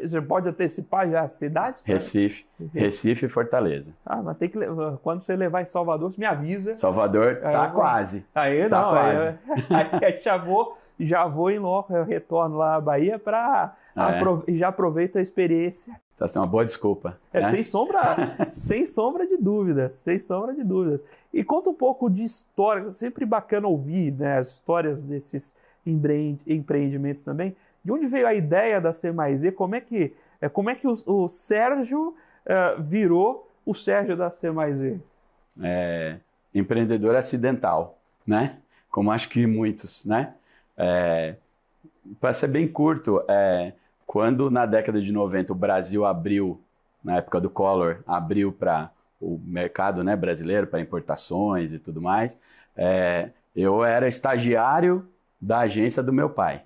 Você pode antecipar já as cidades? Recife e Fortaleza. Mas tem que quando você levar em Salvador, você me avisa. Salvador tá quase. Aí tá não, quase. Aí já vou em loco, eu retorno lá à Bahia para já aproveito a experiência. Tá sendo uma boa desculpa. Né? Sem sombra de dúvidas, sem sombra de dúvidas. E conta um pouco de história, sempre bacana ouvir, né, as histórias desses empreendimentos também. De onde veio a ideia da C+E? Como é que o Sérgio virou o Sérgio da C+E? Empreendedor acidental, né? Como acho que muitos, né? Para ser bem curto, quando na década de 90 o Brasil abriu, na época do Collor, abriu para o mercado, né, brasileiro, para importações e tudo mais, eu era estagiário da agência do meu pai,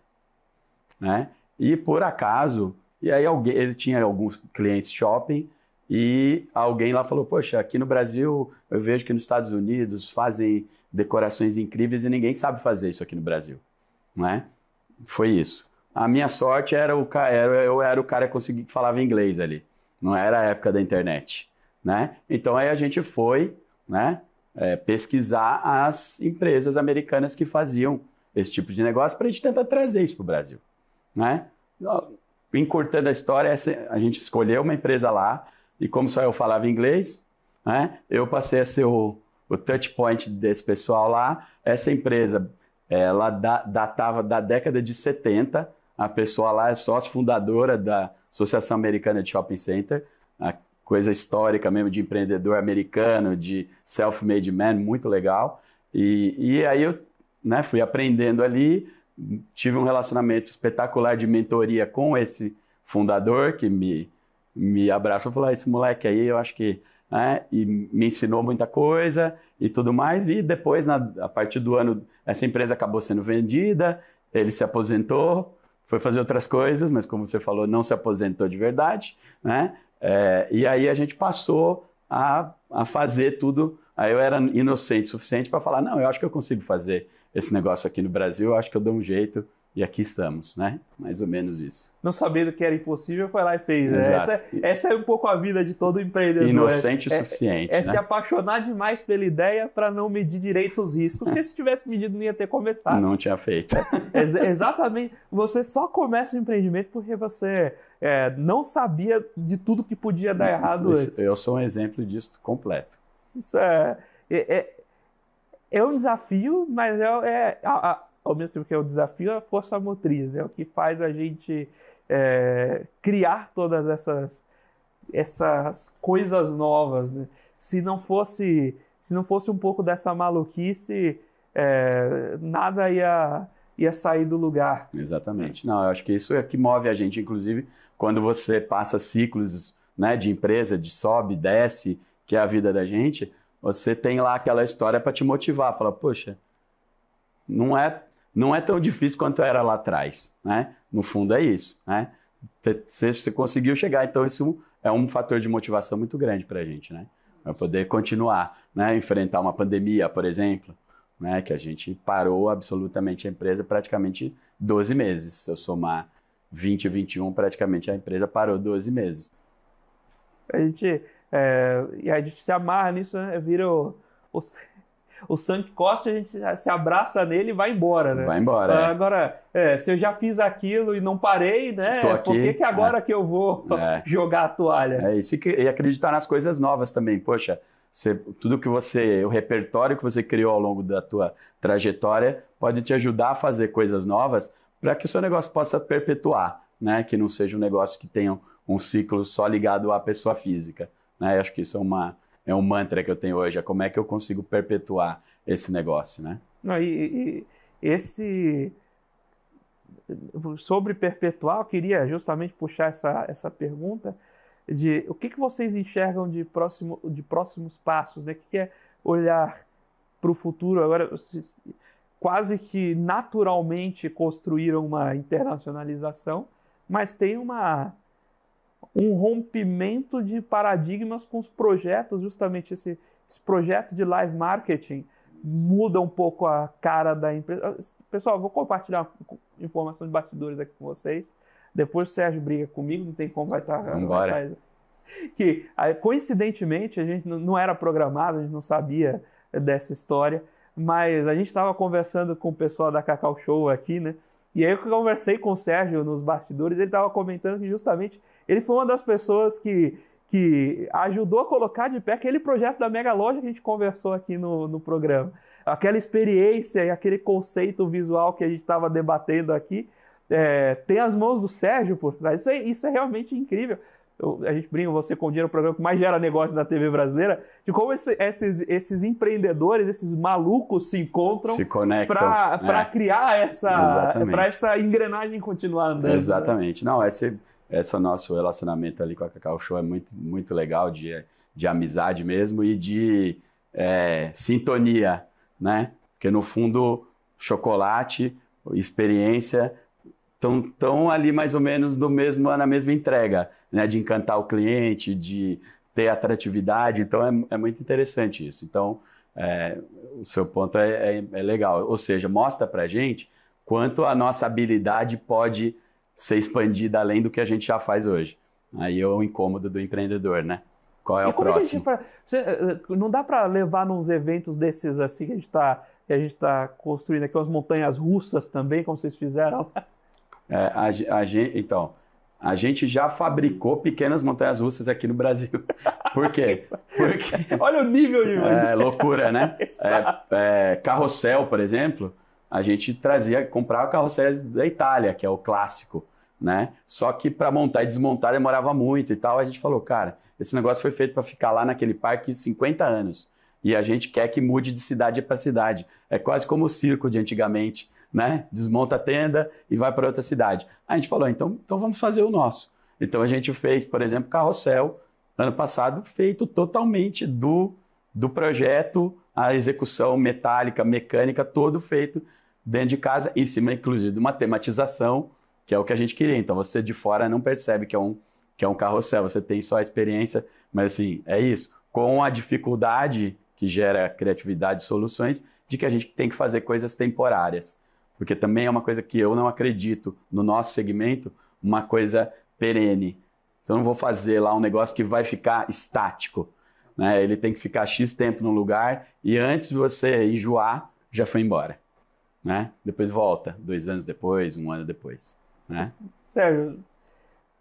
né? E por acaso, ele tinha alguns clientes shopping e alguém lá falou, poxa, aqui no Brasil eu vejo que nos Estados Unidos fazem decorações incríveis e ninguém sabe fazer isso aqui no Brasil, né? Foi isso. A minha sorte eu era o cara que falava inglês ali, não era a época da internet, né? Então aí a gente foi, né, pesquisar as empresas americanas que faziam esse tipo de negócio para a gente tentar trazer isso para o Brasil, né? Encurtando a história, a gente escolheu uma empresa lá e como só eu falava inglês, né, eu passei a ser o touch point desse pessoal lá. Essa empresa, ela datava da década de 70, a pessoa lá é sócio fundadora da Associação Americana de Shopping Center, a coisa histórica mesmo de empreendedor americano, de self-made man, muito legal. E aí eu, né, fui aprendendo ali, tive um relacionamento espetacular de mentoria com esse fundador que me abraçou e falou, esse moleque aí eu acho que... né, e me ensinou muita coisa e tudo mais. E depois, a partir do ano, essa empresa acabou sendo vendida, ele se aposentou, foi fazer outras coisas, mas como você falou, não se aposentou de verdade, né? E aí a gente passou a fazer tudo. Aí eu era inocente o suficiente para falar, não, eu acho que eu consigo fazer esse negócio aqui no Brasil, eu acho que eu dou um jeito e aqui estamos, né? Mais ou menos isso. Não sabendo que era impossível, foi lá e fez. Exato. Essa é um pouco a vida de todo empreendedor. Inocente o suficiente, né? Se apaixonar demais pela ideia para não medir direito os riscos, porque se tivesse medido não ia ter começado. Não tinha feito. Exatamente. Você só começa o empreendimento porque você não sabia de tudo que podia dar errado antes. Eu sou um exemplo disso completo. Isso é um desafio, mas ao mesmo tempo que é o desafio, é a força motriz, né? O que faz a gente criar todas essas coisas novas, né? Se não fosse um pouco dessa maluquice, nada ia sair do lugar. Exatamente. Não, eu acho que isso é que move a gente, inclusive, quando você passa ciclos, né, de empresa, de sobe, desce, que é a vida da gente, você tem lá aquela história para te motivar, fala, poxa, não é tão difícil quanto era lá atrás, né? No fundo é isso, né? Você conseguiu chegar, então isso é um fator de motivação muito grande para a gente, né? Para poder continuar, né? Enfrentar uma pandemia, por exemplo, né? Que a gente parou absolutamente a empresa praticamente 12 meses. Se eu somar 20 e 21, praticamente a empresa parou 12 meses. E a gente se amarra nisso, né? Vira o sunk cost, a gente se abraça nele e vai embora, né? Vai embora. Agora, se eu já fiz aquilo e não parei, né? Tô aqui, por que agora que eu vou jogar a toalha? É isso, e acreditar nas coisas novas também. Poxa, o repertório que você criou ao longo da tua trajetória pode te ajudar a fazer coisas novas para que o seu negócio possa perpetuar, né? Que não seja um negócio que tenha um ciclo só ligado à pessoa física, né? Eu acho que isso é um mantra que eu tenho hoje, é como é que eu consigo perpetuar esse negócio, né? Não, sobre perpetuar, eu queria justamente puxar essa pergunta de o que vocês enxergam de próximos passos, né? O que é olhar para o futuro? Agora, vocês quase que naturalmente construíram uma internacionalização, mas tem um rompimento de paradigmas com os projetos, justamente esse projeto de live marketing muda um pouco a cara da empresa. Pessoal, vou compartilhar informação de bastidores aqui com vocês. Depois o Sérgio briga comigo, não tem como, vai estar... Vambora. Que, coincidentemente, a gente não era programado, a gente não sabia dessa história, mas a gente estava conversando com o pessoal da Cacau Show aqui, né? E aí eu conversei com o Sérgio nos bastidores, ele estava comentando que justamente ele foi uma das pessoas que ajudou a colocar de pé aquele projeto da Mega Loja que a gente conversou aqui no programa. Aquela experiência e aquele conceito visual que a gente estava debatendo aqui, tem as mãos do Sérgio por trás. Isso é realmente incrível. A gente brinca, você com dinheiro, o programa que mais gera negócio na TV brasileira, de como esses empreendedores, esses malucos se encontram, se conectam para criar para essa engrenagem continuar andando. Exatamente. Não, esse nosso relacionamento ali com a Cacau Show é muito, muito legal, de amizade mesmo e de sintonia, né? Porque no fundo, chocolate, experiência, estão ali mais ou menos na mesma entrega, né? De encantar o cliente, de ter atratividade, então é muito interessante isso. Então, o seu ponto é legal, ou seja, mostra pra gente quanto a nossa habilidade pode ser expandida além do que a gente já faz hoje. Aí é o incômodo do empreendedor, né? Qual é o próximo? Não dá para levar nos eventos desses assim que a gente tá construindo aqui, umas montanhas russas também, como vocês fizeram? Então, a gente já fabricou pequenas montanhas russas aqui no Brasil. Por quê? Porque olha o nível de... loucura, né? Carrossel, por exemplo, a gente comprava carrosséis da Itália, que é o clássico, né? Só que para montar e desmontar demorava muito e tal. A gente falou, cara, esse negócio foi feito para ficar lá naquele parque 50 anos. E a gente quer que mude de cidade para cidade. É quase como o circo de antigamente, né? Desmonta a tenda e vai para outra cidade. A gente falou, então vamos fazer o nosso. Então a gente fez, por exemplo, carrossel, ano passado, feito totalmente do projeto, a execução metálica, mecânica, todo feito dentro de casa, em cima, inclusive, de uma tematização, que é o que a gente queria. Então, você de fora não percebe que é um carrossel, você tem só a experiência, mas assim, é isso. Com a dificuldade que gera criatividade e soluções, de que a gente tem que fazer coisas temporárias. Porque também é uma coisa que eu não acredito no nosso segmento, uma coisa perene. Então, eu não vou fazer lá um negócio que vai ficar estático, né? Ele tem que ficar X tempo no lugar e antes de você enjoar, já foi embora, né? Depois volta, 2 anos depois, 1 ano depois, né? Sério,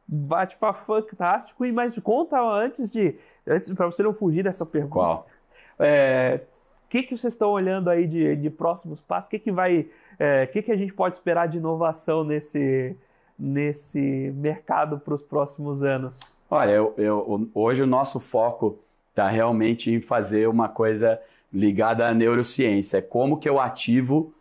bate-papo fantástico. Mas conta antes para você não fugir dessa pergunta. Qual? que vocês estão olhando aí de próximos passos? O que a gente pode esperar de inovação nesse mercado para os próximos anos? Olha, hoje o nosso foco está realmente em fazer uma coisa ligada à neurociência. É como que eu ativo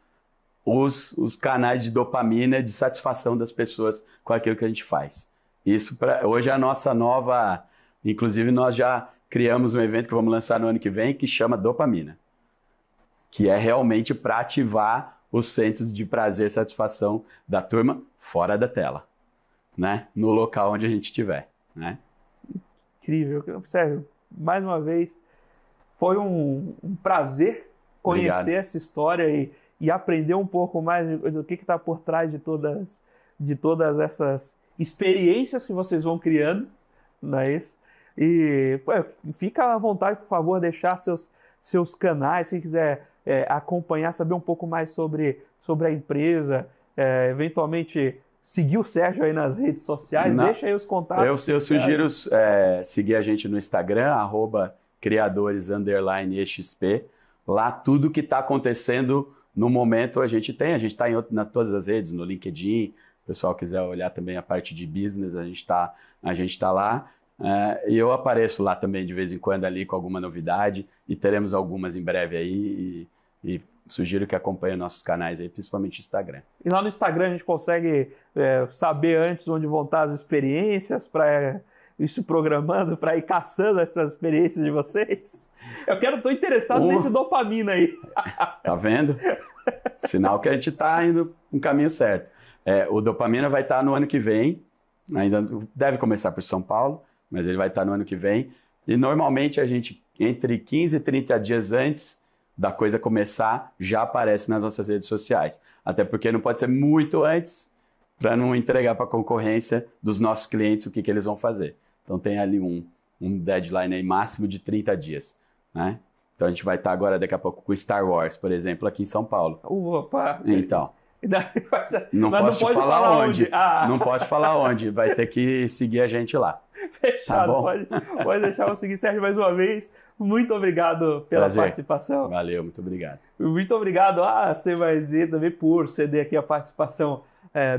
os canais de dopamina, de satisfação das pessoas com aquilo que a gente faz. Isso hoje é a nossa nova... Inclusive, nós já criamos um evento que vamos lançar no ano que vem, que chama Dopamina, que é realmente para ativar os centros de prazer e satisfação da turma fora da tela, né? No local onde a gente estiver, né? Incrível. Sérgio, mais uma vez, foi um prazer conhecer Obrigado. Essa história e aprender um pouco mais do que está por trás de todas essas experiências que vocês vão criando, não é isso? E fica à vontade, por favor, deixar seus canais, quem quiser acompanhar, saber um pouco mais sobre a empresa, eventualmente seguir o Sérgio aí nas redes sociais, deixa aí os contatos. Eu sugiro seguir a gente no Instagram, @criadores_exp. Lá tudo que está acontecendo no momento a gente está em todas as redes, no LinkedIn. Se o pessoal quiser olhar também a parte de business, a gente tá lá. E eu apareço lá também de vez em quando ali com alguma novidade e teremos algumas em breve aí e sugiro que acompanhem nossos canais aí, principalmente o Instagram. E lá no Instagram a gente consegue saber antes onde vão estar as experiências para ir se programando, para ir caçando essas experiências de vocês? Estou interessado nesse dopamina aí. Tá vendo? Sinal que a gente está indo no caminho certo. O dopamina vai estar no ano que vem, ainda deve começar por São Paulo, mas ele vai estar no ano que vem. E normalmente a gente, entre 15 e 30 dias antes da coisa começar, já aparece nas nossas redes sociais. Até porque não pode ser muito antes para não entregar para a concorrência dos nossos clientes o que eles vão fazer. Então tem ali um deadline aí máximo de 30 dias. Né? Então a gente vai estar agora daqui a pouco com Star Wars, por exemplo, aqui em São Paulo. Opa! Então... Não posso te falar onde. Não posso falar onde. Vai ter que seguir a gente lá. Fechado. Tá, pode deixar eu seguir. Sérgio, mais uma vez, muito obrigado pela participação. Valeu, muito obrigado. Muito obrigado a C+E também por ceder aqui a participação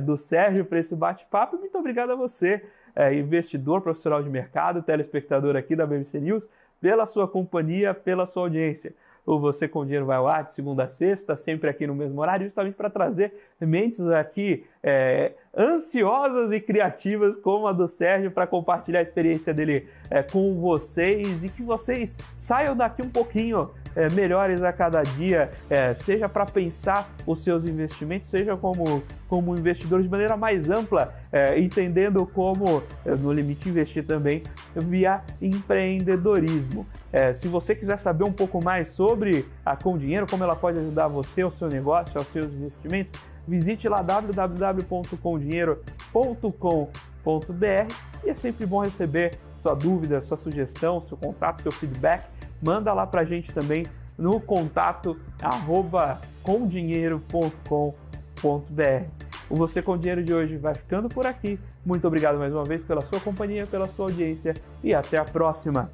do Sérgio para esse bate-papo. Muito obrigado a você, investidor, profissional de mercado, telespectador aqui da BBC News, pela sua companhia, pela sua audiência. O Você com Dinheiro vai ao ar de segunda a sexta, sempre aqui no mesmo horário, justamente para trazer mentes aqui ansiosas e criativas como a do Sérgio, para compartilhar a experiência dele com vocês e que vocês saiam daqui um pouquinho melhores a cada dia, seja para pensar os seus investimentos, seja como investidores de maneira mais ampla, entendendo como, no limite, investir também via empreendedorismo. Se você quiser saber um pouco mais sobre a Com Dinheiro, como ela pode ajudar você, o seu negócio, aos seus investimentos, visite lá www.comdinheiro.com.br e é sempre bom receber sua dúvida, sua sugestão, seu contato, seu feedback. Manda lá pra gente também no contato @comdinheiro.com.br. O Você com Dinheiro de hoje vai ficando por aqui. Muito obrigado mais uma vez pela sua companhia, pela sua audiência e até a próxima.